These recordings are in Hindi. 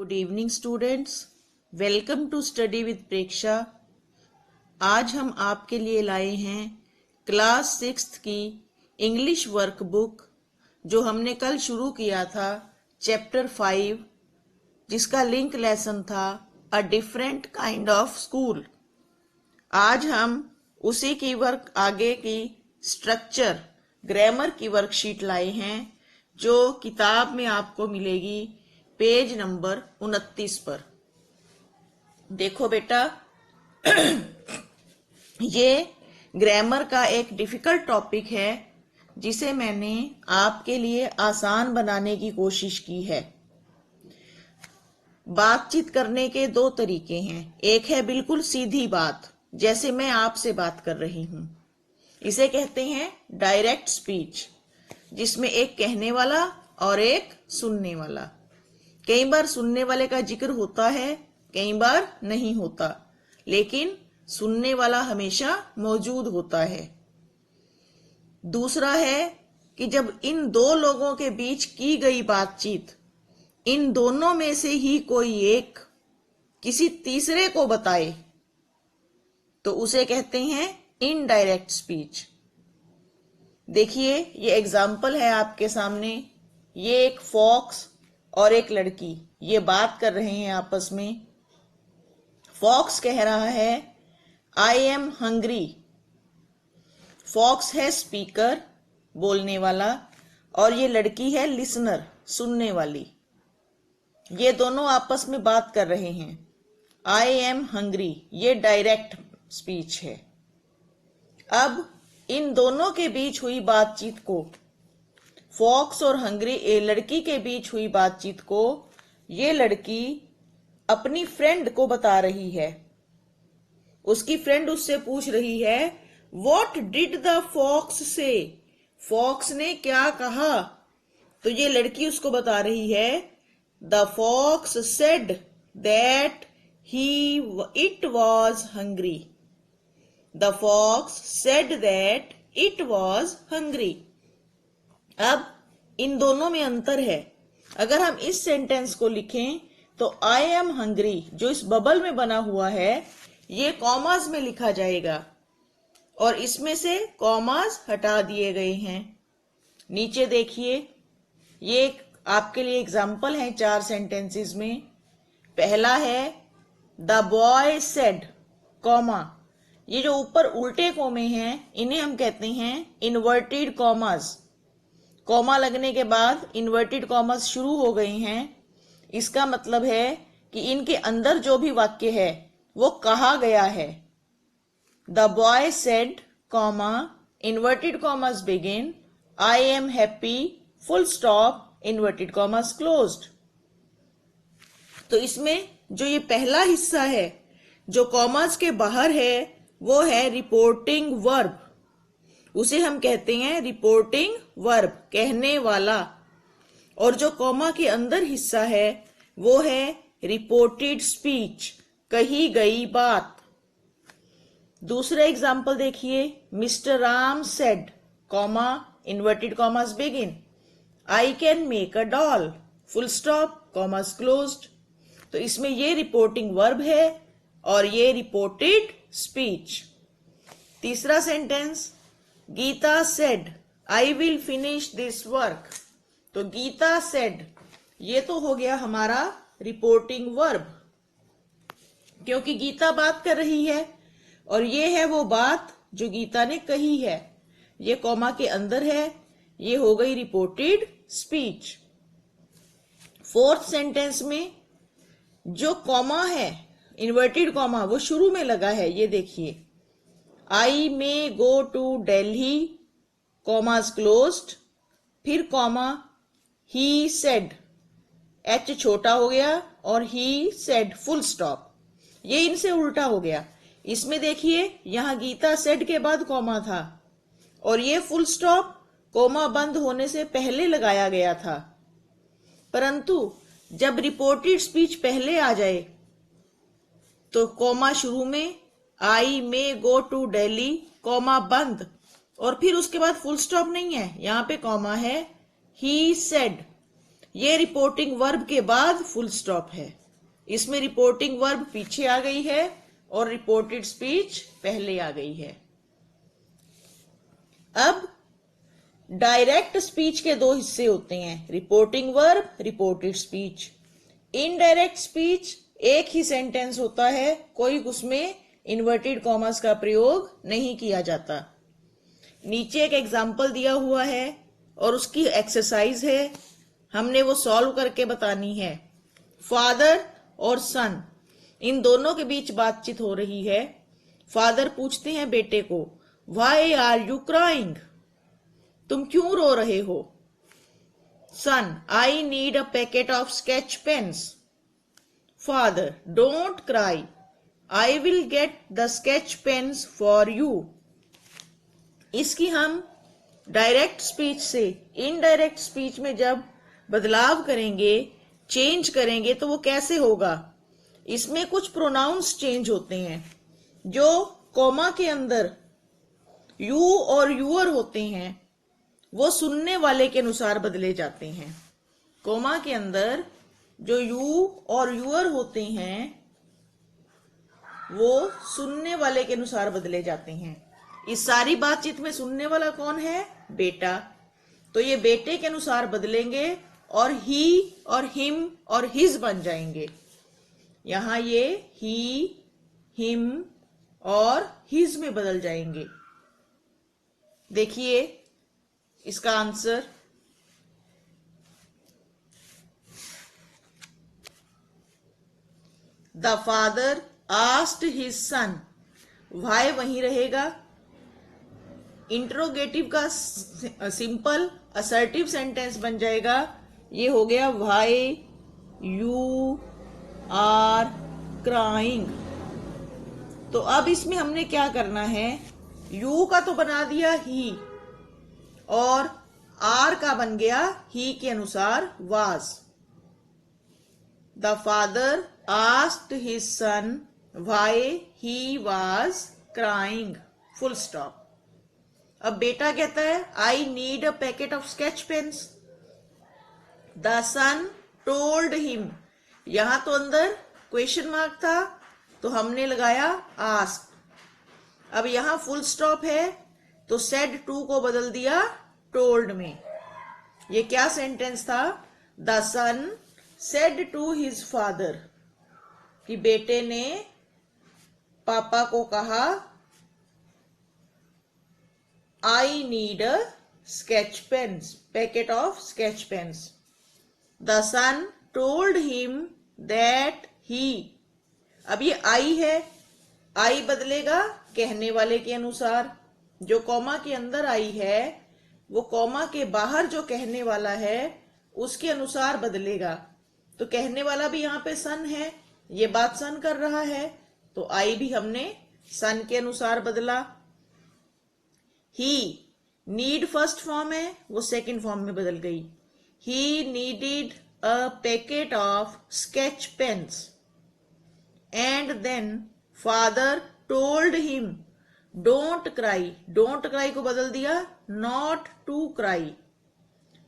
Good evening students, welcome to study with Preksha. आज हम आपके लिए लाए हैं क्लास 6 की इंग्लिश वर्कबुक जो हमने कल शुरू किया था, चैप्टर 5, जिसका लिंक लेसन था a different kind of school. आज हम उसी की आगे की स्ट्रक्चर ग्रामर की वर्कशीट लाए हैं जो किताब में आपको मिलेगी पेज नंबर 29 पर। देखो बेटा, ये ग्रामर का एक डिफिकल्ट टॉपिक है जिसे मैंने आपके लिए आसान बनाने की कोशिश की है। बातचीत करने के दो तरीके हैं। एक है बिल्कुल सीधी बात, जैसे मैं आपसे बात कर रही हूं, इसे कहते हैं डायरेक्ट स्पीच, जिसमें एक कहने वाला और एक सुनने वाला। कई बार सुनने वाले का जिक्र होता है, कई बार नहीं होता, लेकिन सुनने वाला हमेशा मौजूद होता है। दूसरा है कि जब इन दो लोगों के बीच की गई बातचीत इन दोनों में से ही कोई एक किसी तीसरे को बताए तो उसे कहते हैं इनडायरेक्ट स्पीच। देखिए, ये एग्जाम्पल है आपके सामने। ये एक फॉक्स और एक लड़की ये बात कर रहे हैं आपस में। फॉक्स कह रहा है आई एम हंग्री। फॉक्स है स्पीकर, बोलने वाला, और ये लड़की है लिसनर, सुनने वाली। ये दोनों आपस में बात कर रहे हैं। आई एम हंग्री ये डायरेक्ट स्पीच है। अब इन दोनों के बीच हुई बातचीत को, फॉक्स और हंग्री लड़की के बीच हुई बातचीत को ये लड़की अपनी फ्रेंड को बता रही है। उसकी फ्रेंड उससे पूछ रही है व्हाट डिड द फॉक्स से, फॉक्स ने क्या कहा। तो ये लड़की उसको बता रही है the fox said that it was hungry. The fox said that it was hungry. अब इन दोनों में अंतर है। अगर हम इस सेंटेंस को लिखें तो आई एम हंग्री जो इस बबल में बना हुआ है ये कॉमास में लिखा जाएगा, और इसमें से कॉमास हटा दिए गए हैं। नीचे देखिए, ये आपके लिए एग्जाम्पल है 4 सेंटेंसेस में। पहला है द बॉय सेड, कॉमा। ये जो ऊपर उल्टे कोमे हैं इन्हें हम कहते हैं इन्वर्टेड कॉमास। कॉमा लगने के बाद इन्वर्टेड कॉमास शुरू हो गए हैं। इसका मतलब है कि इनके अंदर जो भी वाक्य है वो कहा गया है। The boy said, comma, inverted commas begin, I am happy, full stop, inverted commas closed. तो इसमें जो ये पहला हिस्सा है जो कॉमास के बाहर है वो है रिपोर्टिंग वर्ब। उसे हम कहते हैं रिपोर्टिंग वर्ब, कहने वाला। और जो कॉमा के अंदर हिस्सा है वो है रिपोर्टेड स्पीच, कही गई बात। दूसरा एग्जाम्पल देखिए, mister Ram said, comma, inverted commas begin, I can make a doll, full stop, commas closed. तो इसमें ये रिपोर्टिंग वर्ब है और ये रिपोर्टेड स्पीच। तीसरा sentence, Geeta said I will finish this work. तो गीता सेड ये तो हो गया हमारा रिपोर्टिंग वर्ब, क्योंकि गीता बात कर रही है और ये है वो बात जो गीता ने कही है। ये कॉमा के अंदर है, ये हो गई रिपोर्टेड स्पीच। फोर्थ सेंटेंस में जो कॉमा है, इन्वर्टेड कॉमा, वो शुरू में लगा है। ये देखिए, I may go to Delhi, commas closed, फिर कॉमा, ही सेड, एच छोटा हो गया, और ही सेड, फुल स्टॉप। ये इनसे उल्टा हो गया। इसमें देखिए, यहां गीता सेड के बाद कॉमा था और ये फुल स्टॉप कॉमा बंद होने से पहले लगाया गया था। परंतु जब रिपोर्टेड स्पीच पहले आ जाए तो कॉमा शुरू में, आई may go to Delhi, comma बंद, और फिर उसके बाद फुल स्टॉप नहीं है, यहां पे कॉमा है, ही सेड। ये रिपोर्टिंग वर्ब के बाद फुल स्टॉप है। इसमें रिपोर्टिंग वर्ब पीछे आ गई है और रिपोर्टेड स्पीच पहले आ गई है। अब डायरेक्ट स्पीच के दो हिस्से होते हैं, reporting verb, reported speech. Indirect speech एक ही सेंटेंस होता है, कोई उसमें इन्वर्टेड कॉमास का प्रयोग नहीं किया जाता। नीचे एक एग्जाम्पल दिया हुआ है और उसकी एक्सरसाइज है, हमने वो सॉल्व करके बतानी है। फादर और सन, इन दोनों के बीच बातचीत हो रही है। फादर पूछते हैं बेटे को, वाई आर यू क्राइंग, तुम क्यों रो रहे हो। Son, I need a packet of sketch pens. Father, don't cry, I will get the sketch pens for you. इसकी हम डायरेक्ट स्पीच से इनडायरेक्ट स्पीच में जब बदलाव करेंगे, चेंज करेंगे, तो वो कैसे होगा। इसमें कुछ प्रोनाउंस चेंज होते हैं। जो कॉमा के अंदर यू और यूअर होते हैं वो सुनने वाले के अनुसार बदले जाते हैं। कॉमा के अंदर जो यू और यूअर होते हैं वो सुनने वाले के अनुसार बदले जाते हैं। इस सारी बातचीत में सुनने वाला कौन है, बेटा। तो ये बेटे के अनुसार बदलेंगे और ही और हिम और हिज बन जाएंगे। यहां ये ही, हिम और हिज में बदल जाएंगे। देखिए इसका answer, the father asked his son, why वहीं रहेगा। इंट्रोगेटिव का सिंपल असर्टिव सेंटेंस बन जाएगा। ये हो गया, वाई यू आर क्राइंग। तो अब इसमें हमने क्या करना है, यू का तो बना दिया ही और आर का बन गया ही के अनुसार was. The father asked his son why he was crying, full stop. अब बेटा कहता है, I need a packet of sketch pens. The son told him, यहां तो अंदर क्वेश्चन मार्क था तो हमने लगाया आस्क। अब यहां फुल स्टॉप है तो सेड टू को बदल दिया टोल्ड में। ये क्या सेंटेंस था, the son said to his father, कि बेटे ने पापा को कहा, I need a sketch pens, packet of sketch pens. The son told him that he, अब ये आई है, आई बदलेगा कहने वाले के अनुसार। जो कॉमा के अंदर आई है वो कॉमा के बाहर जो कहने वाला है उसके अनुसार बदलेगा। तो कहने वाला भी यहां पे सन है, ये बात सन कर रहा है, तो आई भी हमने सन के अनुसार बदला। ही, नीड फर्स्ट फॉर्म है, वो सेकंड फॉर्म में बदल गई। He needed a packet of sketch pens and then father told him don't cry. Don't cry को बदल दिया नॉट टू क्राई।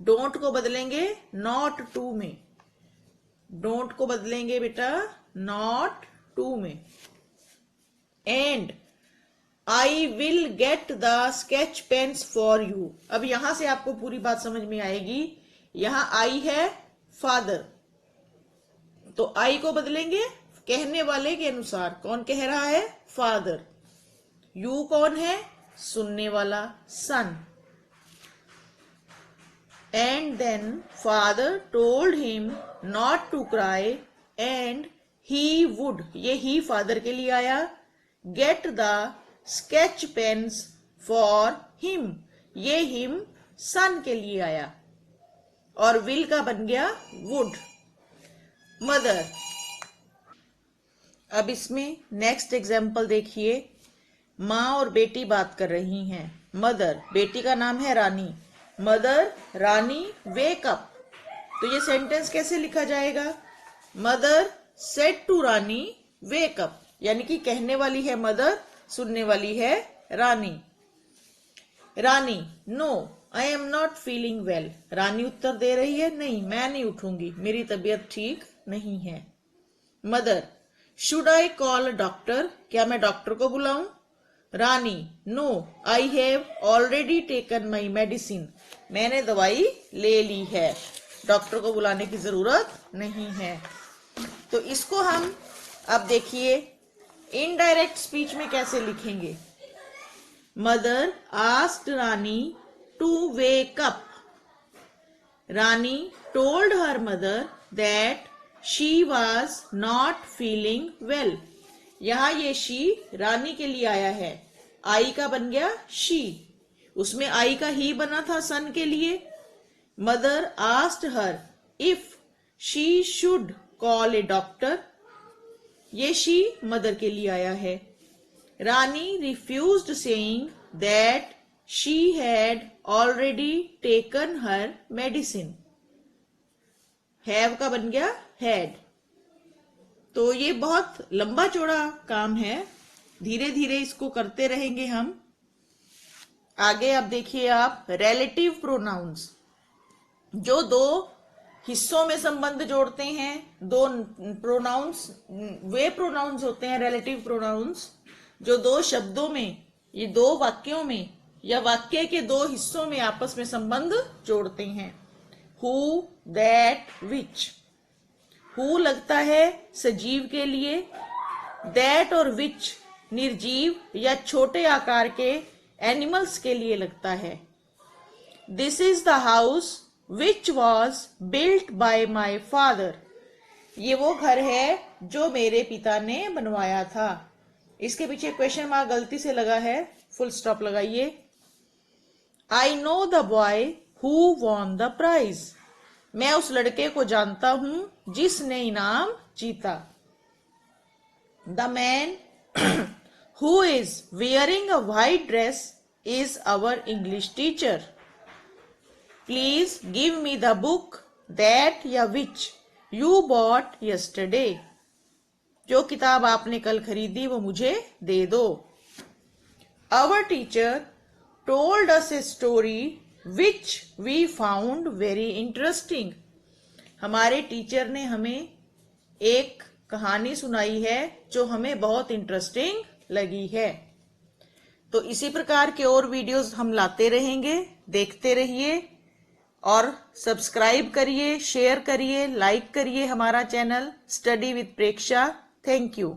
डोंट को बदलेंगे नॉट टू में, डोंट को बदलेंगे बेटा नॉट टू में। And I will get the sketch pens for you. अब यहां से आपको पूरी बात समझ में आएगी। यहां आई है फादर, तो आई को बदलेंगे कहने वाले के अनुसार। कौन कह रहा है, फादर। यू कौन है, सुनने वाला, son. And then father told him not to cry and he would, ये ही फादर के लिए आया, get the sketch pens for him, ये हिम सन के लिए आया, और विल का बन गया वुड। मदर, अब इसमें नेक्स्ट एग्जाम्पल देखिए। माँ और बेटी बात कर रही हैं। मदर, बेटी का नाम है रानी। मदर, रानी वेक अप। तो ये सेंटेंस कैसे लिखा जाएगा, mother said to Rani wake up, यानी कि कहने वाली है मदर, सुनने वाली है Rani. Rani, no I am not feeling well. Rani उत्तर दे रही है, नहीं मैं नहीं उठूंगी, मेरी तबीयत ठीक नहीं है। Mother, should I call a doctor? क्या मैं डॉक्टर को बुलाऊं? Rani, no I have already taken my medicine. मैंने दवाई ले ली है, डॉक्टर को बुलाने की जरूरत नहीं है। तो इसको हम अब देखिए इनडायरेक्ट स्पीच में कैसे लिखेंगे। Mother asked Rani to wake up. Rani told her mother that she was not feeling well. यहां ये शी रानी के लिए आया है, आई का बन गया शी, उसमें आई का ही बना था सन के लिए। Mother asked her if she should call a doctor, ये शी मदर के लिए आया है। Rani refused saying that she had already taken her medicine. Have का बन गया हैड। तो ये बहुत लंबा चौड़ा काम है, धीरे धीरे इसको करते रहेंगे हम। आगे अब देखिए आप रिलेटिव प्रोनाउंस, जो दो हिस्सों में संबंध जोड़ते हैं। दो प्रोनाउंस वे प्रोनाउंस होते हैं रिलेटिव प्रोनाउंस जो दो शब्दों में, ये दो वाक्यों में या वाक्य के दो हिस्सों में आपस में संबंध जोड़ते हैं। Who, that, which. हु लगता है सजीव के लिए, दैट और विच निर्जीव या छोटे आकार के एनिमल्स के लिए लगता है। This is the house which was built by my father. ये वो घर है जो मेरे पिता ने बनवाया था। इसके पीछे क्वेश्चन मार्क गलती से लगा है, फुल स्टॉप लगाइए। I know the boy who won the prize. मैं उस लड़के को जानता हूं जिसने इनाम जीता। The man who is wearing a white dress is our English teacher. Please give me the book that या विच यू बॉट यस्टरडे। जो किताब आपने कल खरीदी वो मुझे दे दो। Our teacher told us a story which we found very interesting. हमारे टीचर ने हमें एक कहानी सुनाई है जो हमें बहुत इंटरेस्टिंग लगी है। तो इसी प्रकार के और वीडियोस हम लाते रहेंगे, देखते रहिए और सब्सक्राइब करिए, शेयर करिए, लाइक करिए हमारा channel study with Preksha. Thank you.